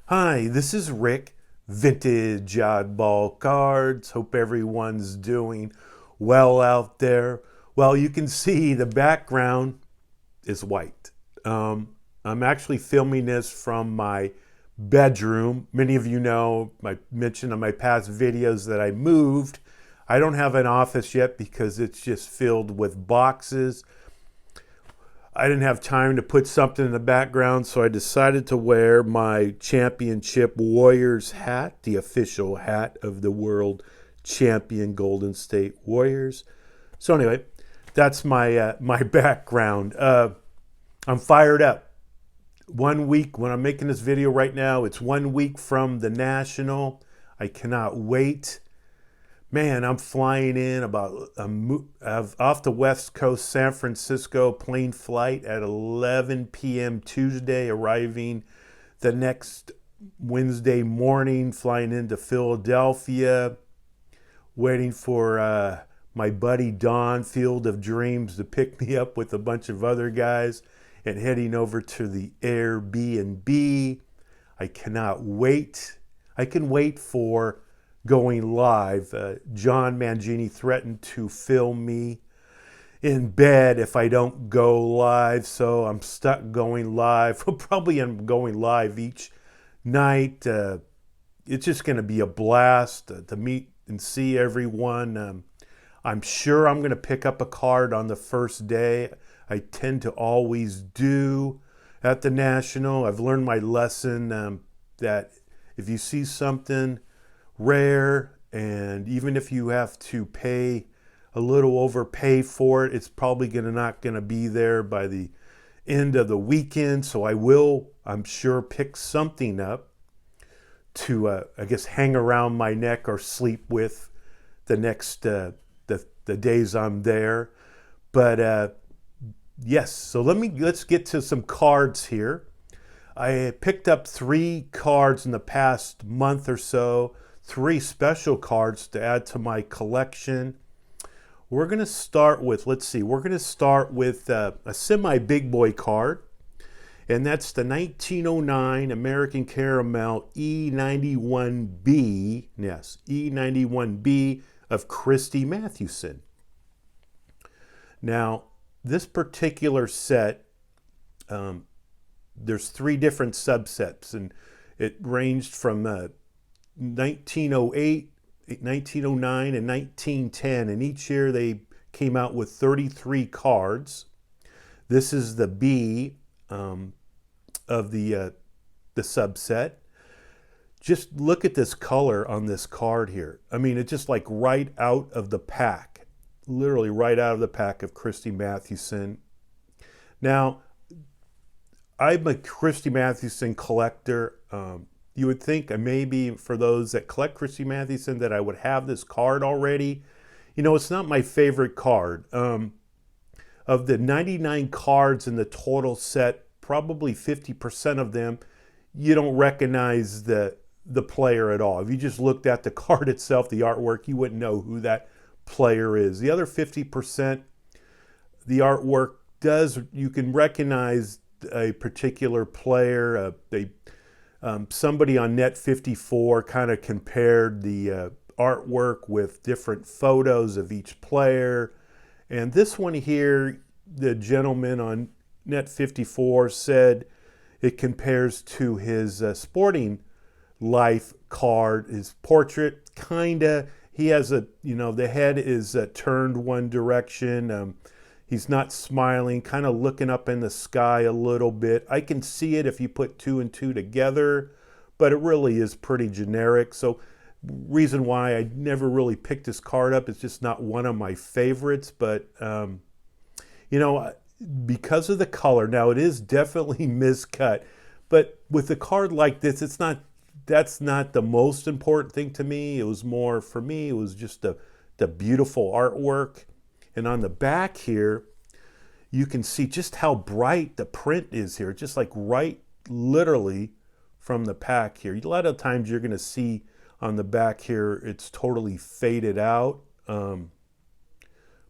Hi, this is Rick, Vintage Oddball Cards. Hope everyone's doing well out there. Well, you can see the background is white. I'm actually filming this from my bedroom. Many of you know, I mentioned in my past videos that I moved. I don't have an office yet because it's just filled with boxes. I didn't have time to put something in the background, so I decided to wear my Championship Warriors hat, the official hat of the world champion Golden State Warriors. So anyway, that's my background. I'm fired up. 1 week, when I'm making this video right now, it's 1 week from the National. I cannot wait. Man, I'm flying in off the West Coast, San Francisco, plane flight at 11 p.m. Tuesday, arriving the next Wednesday morning, flying into Philadelphia, waiting for my buddy Don, Field of Dreams, to pick me up with a bunch of other guys and heading over to the Airbnb. I cannot wait. I can wait for going live. John Mangini threatened to film me in bed if I don't go live, so I'm stuck going live. We'll probably end up going live each night. It's just going to be a blast to meet and see everyone. I'm sure I'm going to pick up a card on the first day. I tend to always do at the National. I've learned my lesson that if you see something rare, and even if you have to pay a little overpay for it, it's probably not going to be there by the end of the weekend. So I will, I'm sure, pick something up to I guess hang around my neck or sleep with the next the days I'm there. But yes, so let's get to some cards here. I picked up 3 cards in the past month or so, 3 special cards to add to my collection. We're going to start with, we're going to start with a semi-big boy card, and that's the 1909 American Caramel E91B, yes, E91B of Christy Mathewson. Now, this particular set, there's 3 different subsets, and it ranged from 1908, 1909, and 1910, and each year they came out with 33 cards. This is the B of the subset. Just look at this color on this card here. I mean, it's just like right out of the pack, literally right out of the pack of Christy Mathewson. Now, I'm a Christy Mathewson collector. You would think maybe for those that collect Christy Mathewson that I would have this card already. You know, it's not my favorite card. Of the 99 cards in the total set, probably 50% of them, you don't recognize the player at all. If you just looked at the card itself, the artwork, you wouldn't know who that player is. The other 50%, the artwork you can recognize a particular player. Somebody on Net54 kind of compared the artwork with different photos of each player. And this one here, the gentleman on Net54 said it compares to his sporting life card, his portrait, kinda. He has the head is turned one direction. He's not smiling, kind of looking up in the sky a little bit. I can see it if you put 2 and 2 together, but it really is pretty generic. So reason why I never really picked this card up, it's just not one of my favorites. But, because of the color, now it is definitely miscut. But with a card like this, that's not the most important thing to me. It was more, for me, it was just the beautiful artwork. And on the back here, you can see just how bright the print is here. Just like right literally from the pack here. A lot of times you're going to see on the back here, it's totally faded out.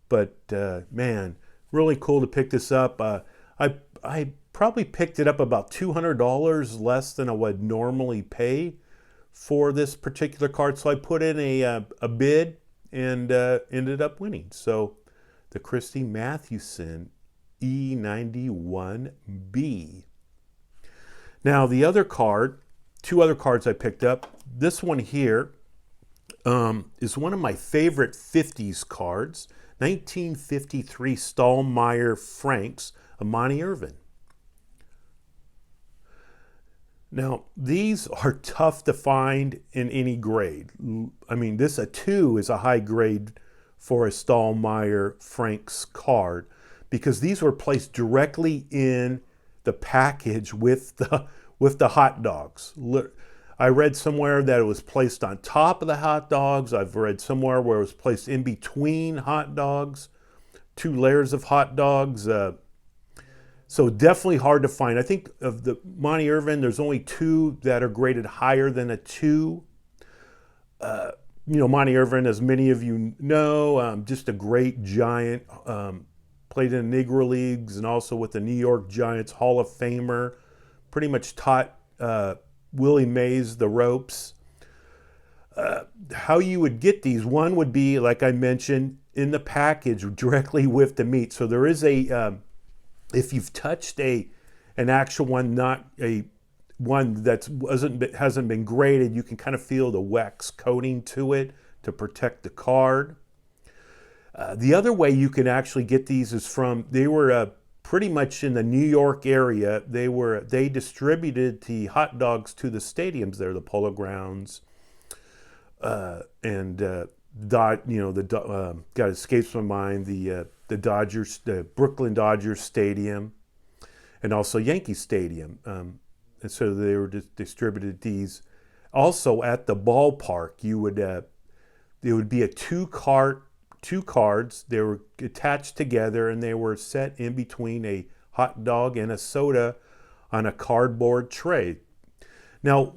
But man, really cool to pick this up. I probably picked it up about $200 less than I would normally pay for this particular card. So I put in a bid and ended up winning. So the Christy Mathewson E91B. Now the other card, two other cards I picked up. This one here is one of my favorite 50s cards. 1953 Stahlmeyer Franks, Monte Irvin. Now, these are tough to find in any grade. I mean, this a 2 is a high grade for a Stahlmeyer Franks card because these were placed directly in the package with the hot dogs. I read somewhere that it was placed on top of the hot dogs. I've read somewhere where it was placed in between hot dogs, 2 layers of hot dogs. So definitely hard to find. I think of the Monte Irvin, there's only 2 that are graded higher than a 2. Monte Irvin, as many of you know, just a great giant. Played in the Negro Leagues and also with the New York Giants, Hall of Famer. Pretty much taught Willie Mays the ropes. How you would get these, one would be, like I mentioned, in the package directly with the meat. So there is a... if you've touched an actual one, not a one that hasn't been graded, you can kind of feel the wax coating to it to protect the card. The other way you can actually get these is they were pretty much in the New York area. They distributed the hot dogs to the stadiums there, the Polo Grounds, and God escapes my mind, the Dodgers, the Brooklyn Dodgers Stadium, and also Yankee Stadium. And so they were distributed these. Also at the ballpark, there would be a two cards. They were attached together and they were set in between a hot dog and a soda on a cardboard tray. Now,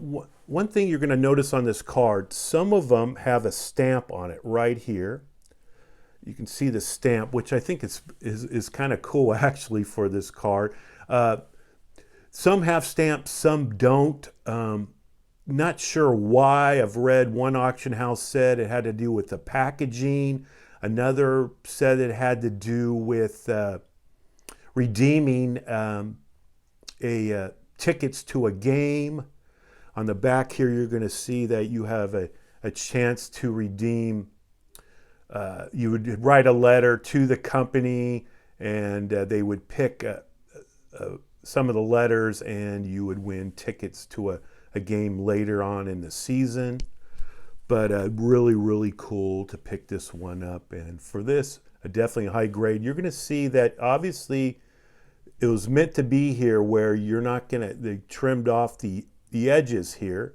one thing you're going to notice on this card, some of them have a stamp on it right here. You can see the stamp, which I think is kind of cool actually for this card. Some have stamps, some don't. Not sure why. I've read one auction house said it had to do with the packaging. Another said it had to do with redeeming tickets to a game. On the back here, you're going to see that you have a chance to redeem. You would write a letter to the company, and they would pick some of the letters, and you would win tickets to a game later on in the season. But really, really cool to pick this one up. And for this, definitely a high grade. You're going to see that obviously it was meant to be here where you're not going to, they trimmed off the edges here,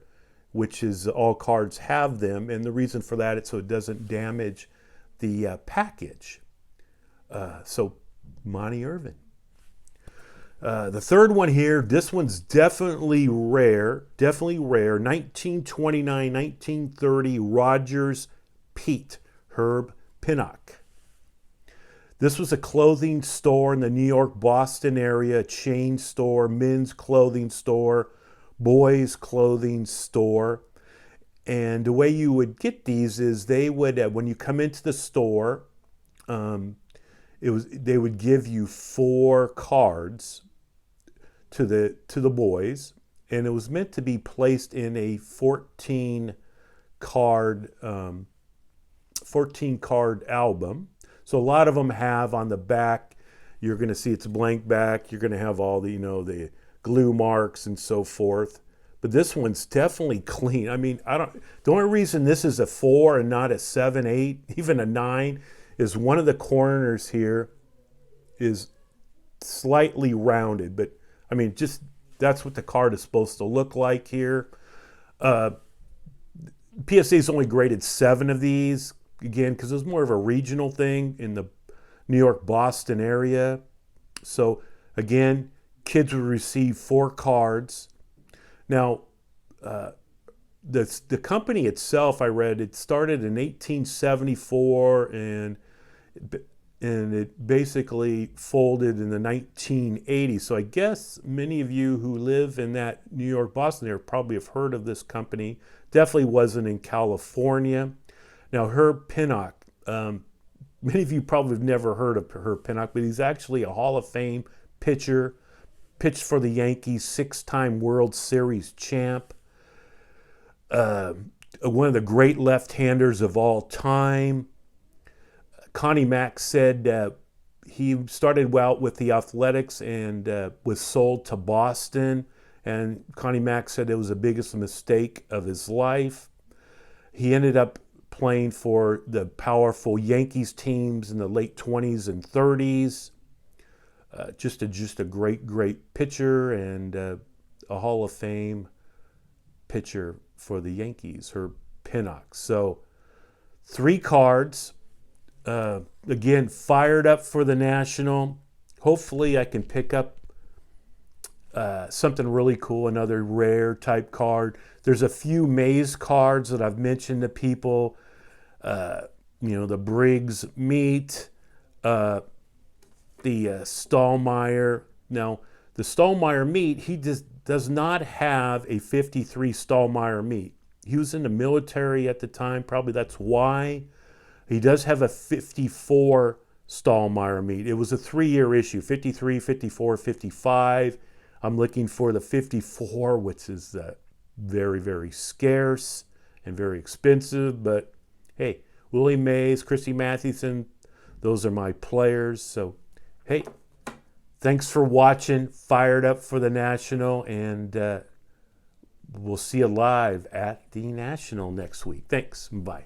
which is all cards have them. And the reason for that is so it doesn't damage the package. So Monte Irvin. The third one here, this one's definitely rare. 1929, 1930 Rogers Pete, Herb Pennock. This was a clothing store in the New York, Boston area, a chain store, men's clothing store, boys clothing store. And the way you would get these is they would, when you come into the store, they would give you 4 cards to the boys, and it was meant to be placed in a 14 card album. So a lot of them have on the back, you're going to see it's blank back. You're going to have all the the glue marks and so forth. But this one's definitely clean. I mean, the only reason this is a 4 and not a 7, 8, even a 9 is one of the corners here is slightly rounded, but I mean, just that's what the card is supposed to look like here. PSA's only graded 7 of these, again, because it was more of a regional thing in the New York, Boston area. So, again, kids would receive 4 cards. Now, the company itself, I read, it started in 1874, and and it basically folded in the 1980s. So I guess many of you who live in that New York, Boston area probably have heard of this company. Definitely wasn't in California. Now, Herb Pennock, many of you probably have never heard of Herb Pennock, but he's actually a Hall of Fame pitcher, pitched for the Yankees, 6-time World Series champ, one of the great left-handers of all time. Connie Mack said he started out with the Athletics and was sold to Boston. And Connie Mack said it was the biggest mistake of his life. He ended up playing for the powerful Yankees teams in the late 20s and 30s. Just a great pitcher and a Hall of Fame pitcher for the Yankees, Herb Pennock. So 3 cards. Again, fired up for the National. Hopefully I can pick up something really cool, another rare type card. There's a few Maze cards that I've mentioned to people. The Briggs meat, the Stahlmeyer. Now, the Stahlmeyer meat, he just does not have a 53 Stahlmeyer meat. He was in the military at the time, probably that's why. He does have a 54 Stahlmeyer meat. It was a 3-year issue, 53, 54, 55. I'm looking for the 54, which is very, very scarce and very expensive. But hey, Willie Mays, Christy Mathewson, those are my players. So hey, thanks for watching. Fired up for the National, and we'll see you live at the National next week. Thanks. Bye.